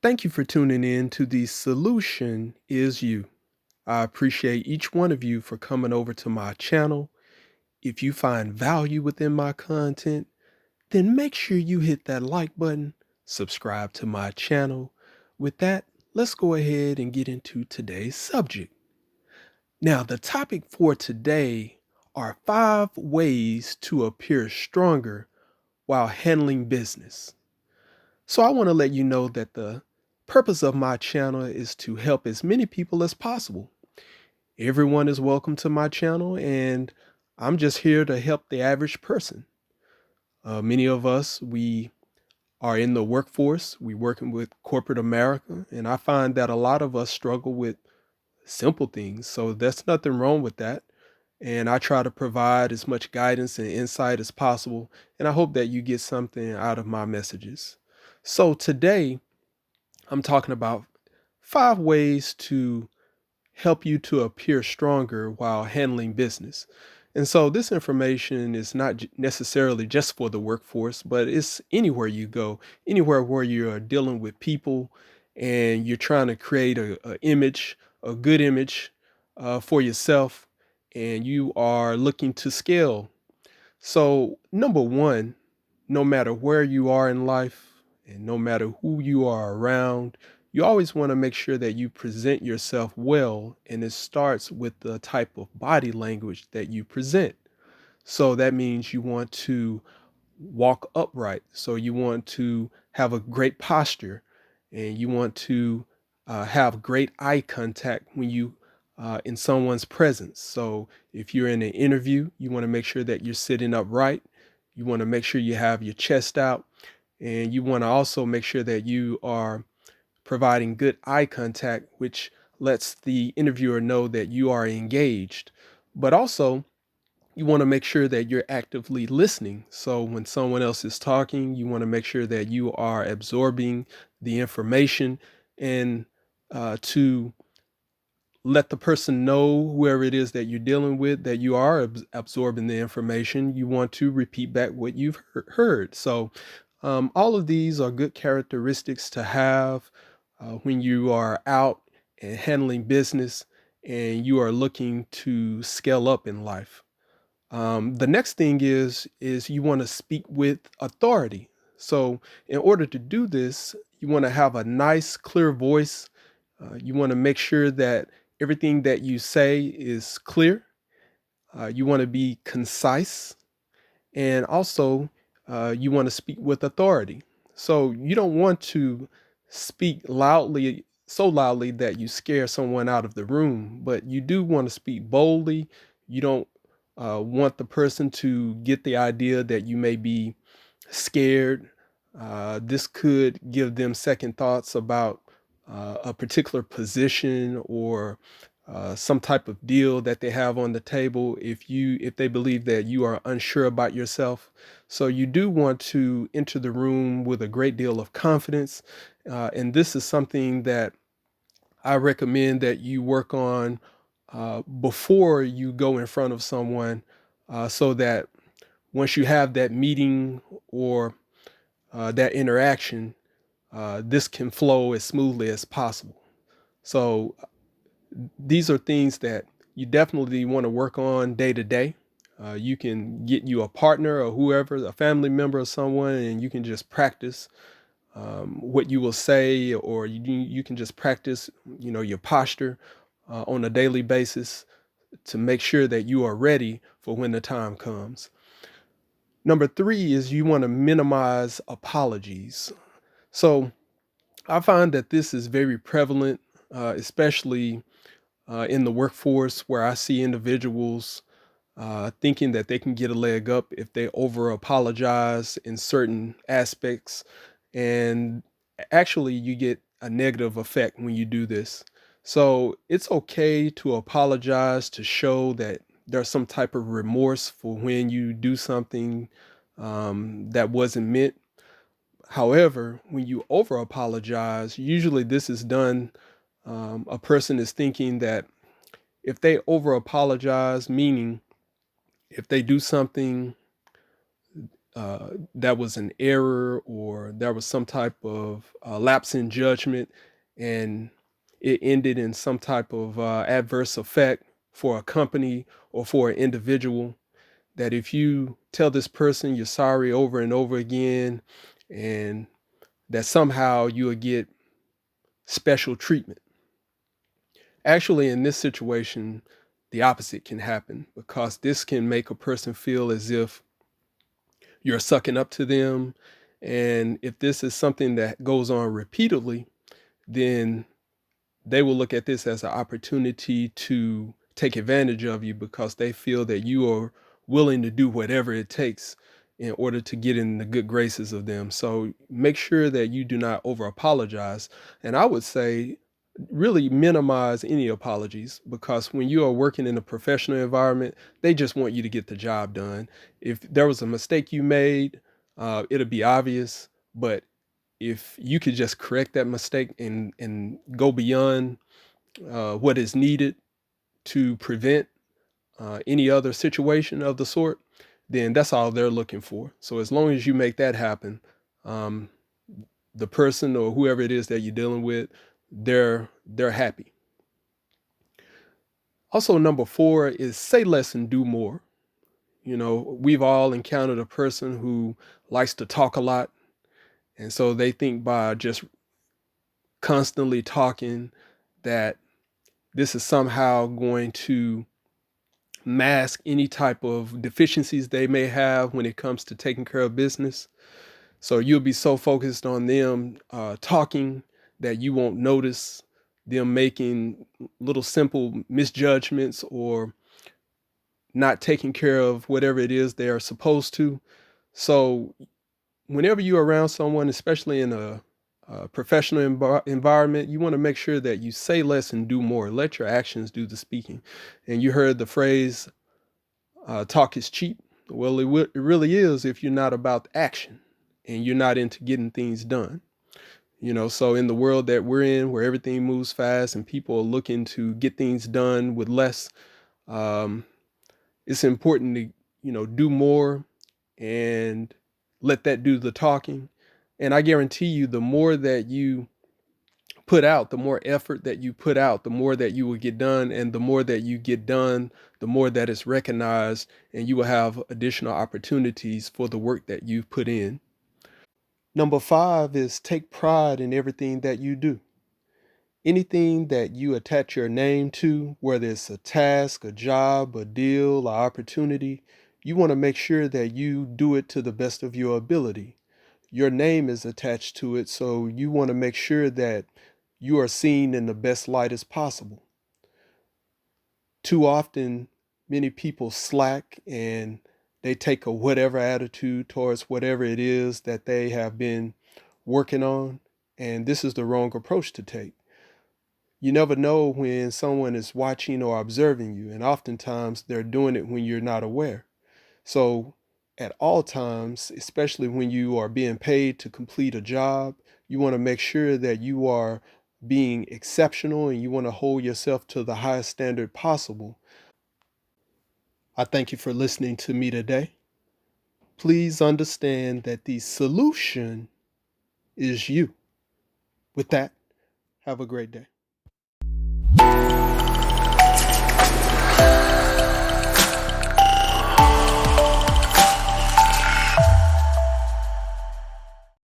Thank you for tuning in to The Solution Is You. I appreciate each one of you for coming over to my channel. If you find value within my content, then make sure you hit that like button, subscribe to my channel. With that, let's go ahead and get into today's subject. Now, the topic for today are 5 ways to appear stronger while handling business. So I want to let you know that the purpose of my channel is to help as many people as possible. Everyone is welcome to my channel, and I'm just here to help the average person. Many of us, we are in the workforce, we working with corporate America, and I find that a lot of us struggle with simple things. So there's nothing wrong with that. And I try to provide as much guidance and insight as possible. And I hope that you get something out of my messages. So today, I'm talking about 5 ways to help you to appear stronger while handling business. And so this information is not necessarily just for the workforce, but it's anywhere you go, anywhere where you're dealing with people and you're trying to create a image, a good image for yourself, and you are looking to scale. So, number one, no matter where you are in life and no matter who you are around, you always want to make sure that you present yourself well. And it starts with the type of body language that you present. So that means you want to walk upright. So you want to have a great posture and you want to have great eye contact when you in someone's presence. So if you're in an interview, you want to make sure that you're sitting upright. You want to make sure you have your chest out, and you want to also make sure that you are providing good eye contact, which lets the interviewer know that you are engaged. But also, you want to make sure that you're actively listening. So when someone else is talking, you want to make sure that you are absorbing the information and to let the person know, whoever it is that you're dealing with, that you are absorbing the information. You want to repeat back what you've heard. So all of these are good characteristics to have when you are out and handling business and you are looking to scale up in life. The next thing is you want to speak with authority. So in order to do this, you want to have a nice, clear voice. You want to make sure that everything that you say is clear. You want to be concise, and also you want to speak with authority. So you don't want to speak loudly, so loudly that you scare someone out of the room, but you do want to speak boldly. You don't want the person to get the idea that you may be scared. This could give them second thoughts about a particular position or some type of deal that they have on the table if they believe that you are unsure about yourself. So you do want to enter the room with a great deal of confidence, and this is something that I recommend that you work on before you go in front of someone, so that once you have that meeting or that interaction, this can flow as smoothly as possible. So these are things that you definitely want to work on day to day. You can get you a partner or whoever, a family member or someone, and you can just practice what you will say, or you can just practice, your posture on a daily basis to make sure that you are ready for when the time comes. Number three is you want to minimize apologies. So I find that this is very prevalent, especially in the workforce, where I see individuals thinking that they can get a leg up if they over apologize in certain aspects. And actually, you get a negative effect when you do this. So it's okay to apologize to show that there's some type of remorse for when you do something that wasn't meant. However, when you over apologize, usually this is done. A person is thinking that if they over apologize, meaning if they do something that was an error or there was some type of lapse in judgment, and it ended in some type of adverse effect for a company or for an individual, that if you tell this person you're sorry over and over again, and that somehow you will get special treatment. Actually, in this situation, the opposite can happen, because this can make a person feel as if you're sucking up to them. And if this is something that goes on repeatedly, then they will look at this as an opportunity to take advantage of you, because they feel that you are willing to do whatever it takes in order to get in the good graces of them. So make sure that you do not over apologize. And I would say, really minimize any apologies, because when you are working in a professional environment, they just want you to get the job done. If there was a mistake you made, it'll be obvious. But if you could just correct that mistake and go beyond what is needed to prevent any other situation of the sort, then that's all they're looking for. So as long as you make that happen, um, the person or whoever it is that you're dealing with, they're happy. Also, number 4 is say less and do more. You know, we've all encountered a person who likes to talk a lot, and so they think by just constantly talking that this is somehow going to mask any type of deficiencies they may have when it comes to taking care of business. So you'll be so focused on them talking that you won't notice them making little simple misjudgments or not taking care of whatever it is they are supposed to. So whenever you're around someone, especially in a professional environment, you want to make sure that you say less and do more. Let your actions do the speaking. And you heard the phrase, talk is cheap. Well, it really is if you're not about action and you're not into getting things done. You know, so in the world that we're in, where everything moves fast and people are looking to get things done with less, um, it's important to, do more and let that do the talking. And I guarantee you, the more that you put out, the more effort that you put out, the more that you will get done. And the more that you get done, the more that it's recognized, and you will have additional opportunities for the work that you've put in. Number 5 is take pride in everything that you do. Anything that you attach your name to, whether it's a task, a job, a deal, an opportunity, you want to make sure that you do it to the best of your ability. Your name is attached to it, so you want to make sure that you are seen in the best light as possible. Too often, many people slack and they take a whatever attitude towards whatever it is that they have been working on, and this is the wrong approach to take. You never know when someone is watching or observing you, and oftentimes they're doing it when you're not aware. So, at all times, especially when you are being paid to complete a job, you want to make sure that you are being exceptional and you want to hold yourself to the highest standard possible. I thank you for listening to me today. Please understand that the solution is you. With that, have a great day.